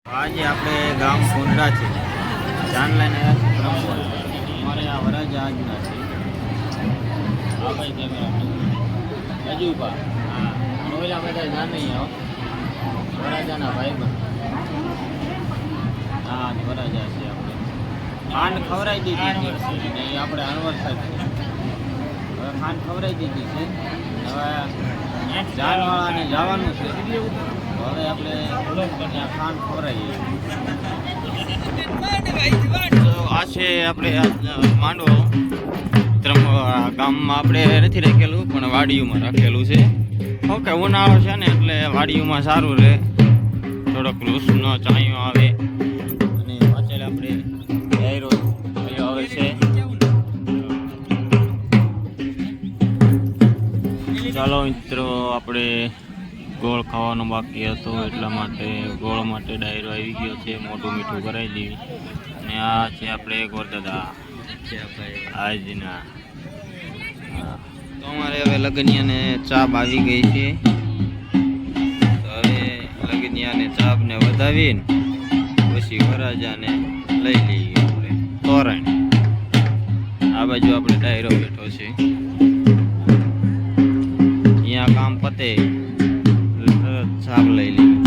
આજે આપણે ગામ કોંડા છે જાન લઈને આવ્યા છે અમારે આ વરાજા આજના છે હા ભાઈ કેમેરા હજુ પા હા અને ઓલા બધા જાન નહીં આવો વરાજાના ભાઈ પણ હા વરાજા છે આપણે ખાંડ ખવડાવી દીધી છે અને એ આપણે અનવર સાહેબ છે હવે ખાંડ ખવડાવી દીધી છે હવે જાનવાળાને જવાનું છે હવે આપણે ખાંડ ખવડાવીએ આ છે આપણે માંડવો ગામમાં આપણે નથી રાખેલું પણ વાડીઓમાં રાખેલું છે ઓકે ઉનાળો છે ને એટલે વાડીઓમાં સારું રહે થોડોક લૂસનો ચાયો આવે અને પાછળ આપણે ડાયરો આવે છે ચાલો મિત્રો આપણે ગોળ ખાવાનો બાકી હતો એટલા માટે ગોળ માટે ડાયરો આવી ગયો છે મોટું મીઠું કરાવી દેવી અને આ છે આપણે ગોરદાદા આજના તો અમારે હવે લગનિયાને ચાપ આવી ગઈ છે તો હવે લગનિયાને ચાપને વધાવીને પછી વરાજાને લઈ લઈએ આપણે તોરણ આ બાજુ આપણે ડાયરો બેઠો છે અહીંયા કામ પતે ચાપ લઈ લઈએ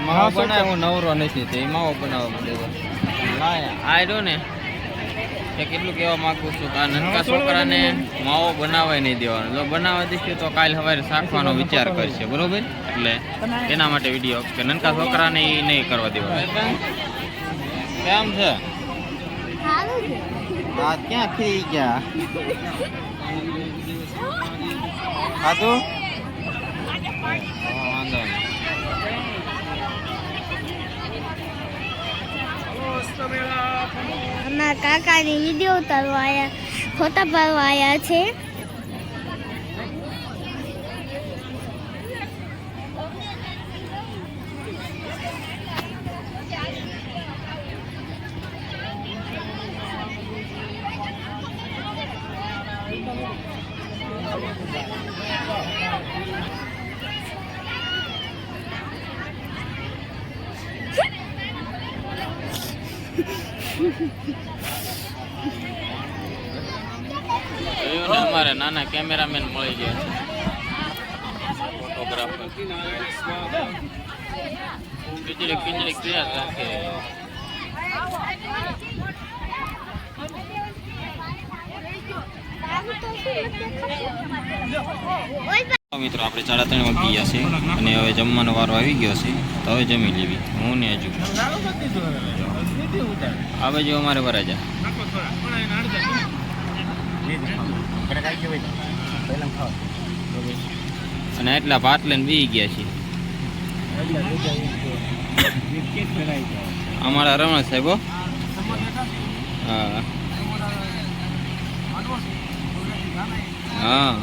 માવો બનાવે હું નવરો નથી તે માવો બનાવવા માંડ્યો આયડો ને એ કેટલું કહેવા માંગુ છું કે આ નાના છોકરાને માવો બનાવવા નહીં દેવાનો જો બનાવવા દઈશું તો કાલ સવારે શાકવાનો વિચાર કરશે બરોબર એટલે એના માટે વિડીયો કે નાના છોકરાને એ નહીં કરવા દેવાનો કેમ છે આ ક્યાં થઈ ગયા ખાધું વાંધો નહીં અમારા કાકાની વિડીયો ઉતારવા આવ્યા ફોટા પાડવા આવ્યા છે અમારે નાના કેમેરામેન મળી ગયા છે ફોટોગ્રાફર પિંજડી ક્યાં રાખે મિત્રો આપણે 3:30 વાગી ગયા છે અને હવે જમવાનો વારો આવી ગયો છે તો હવે જમી લેવી હું ને હજુ આ બાજુ અમારે વરાજા અને એટલા ભાત લઈને બી ગયા છે અમારા રમણ સાહેબો હા હા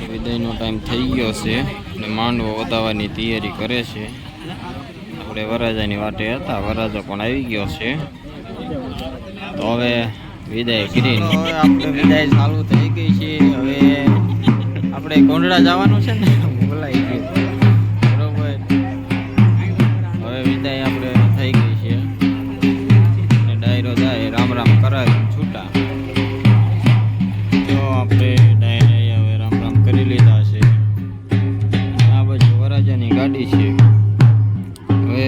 વિદાયનો ટાઈમ થઈ ગયો છે અને માંડવો વધાવવાની તૈયારી કરે છે આપણે વરરાજાની વાટે હતા, વરરાજો પણ આવી ગયો છે. તો હવે વિદાય કરીને આપણે વિદાય ચાલુ થઈ ગઈ છે. હવે આપણે કોંડળા જવાનું છે ને, બોલાઈ ગયું બરોબર. હવે વિદાય આપણે થઈ ગઈ છે અને ડાયરો જાય રામ રામ કરાવી છૂટા. જો આપણે ડાયરા હવે રામ રામ કરી લીધા છે. આ બાજુ વરરાજાની ગાડી છે. હવે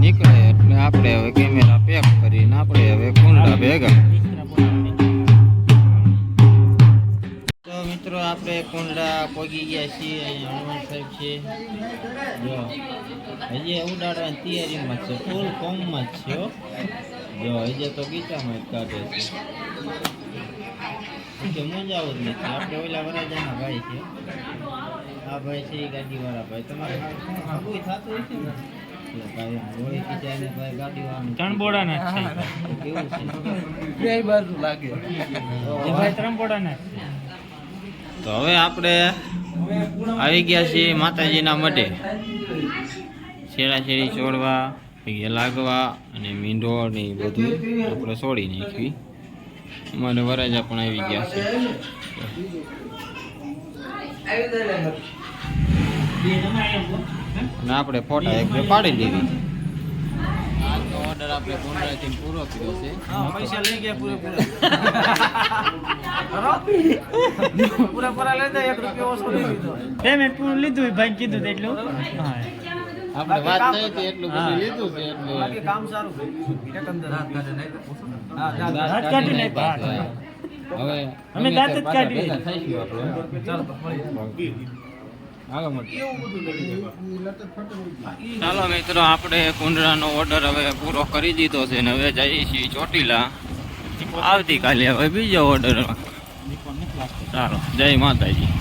નીકળે એટલે આપણે હવે કેમેરા પેક કરીને આપણે હવે કુંડળા ભેગા. તો મિત્રો આપણે કુંડળા પહોંચી ગયા છીએ. અહીંયા હનુમાન સાહેબ છે. જો હજી ઉડાડવાની તૈયારીમાં છે, ફૂલ ફોર્મમાં જ છે હો. જો હજી તો ગીચામાં જ કાઢે છે, મજાવું જ નથી. આપણે ઓલા વરરાજાના ભાઈ છે, આ ભાઈ છે એ ગાડીવાળા ભાઈ. તમારે કોઈ થતું હોય છે ને ભાઈ હોળી પીજાને ભાઈ ગાડીવાળા ત્રણબોડાના છે. કેવું છે બે બાજુ લાગે એ ભાઈ ત્રણબોડાના. તો હવે આપણે આવી ગયા છીએ માતાજીના મઢે. છેડા છોડવા, પગે લાગવા અને મીંઢોળ ને એ બધું આપણે છોડી નાખી. અમારે વરરાજા પણ આવી ગયા છે. અને આપણે ફોટા એક બે પાડી દીધી. આજનો ઓર્ડર આપણે કુંડળાથી પૂરો કર્યો છે. પૈસા લઈ ગયા પૂરા લઈ દે. 1 રૂપિયો ઓછો લઈ લીધો. પેમેન્ટ પૂરું લીધું ભાઈ કીધું એટલું. હા આપણે વાત થઈ હતી એટલું બધું લીધું છે એટલે કામ સારું દાંત કાઢી નહીં હવે અમે દાંત જ કાઢીએ. ચાલો મિત્રો, આપણે કુંડળાનો ઓર્ડર હવે પૂરો કરી દીધો છે ને હવે જઈએ છીએ ચોટીલા. આવતીકાલે હવે બીજો ઓર્ડર. ચાલો, જય માતાજી.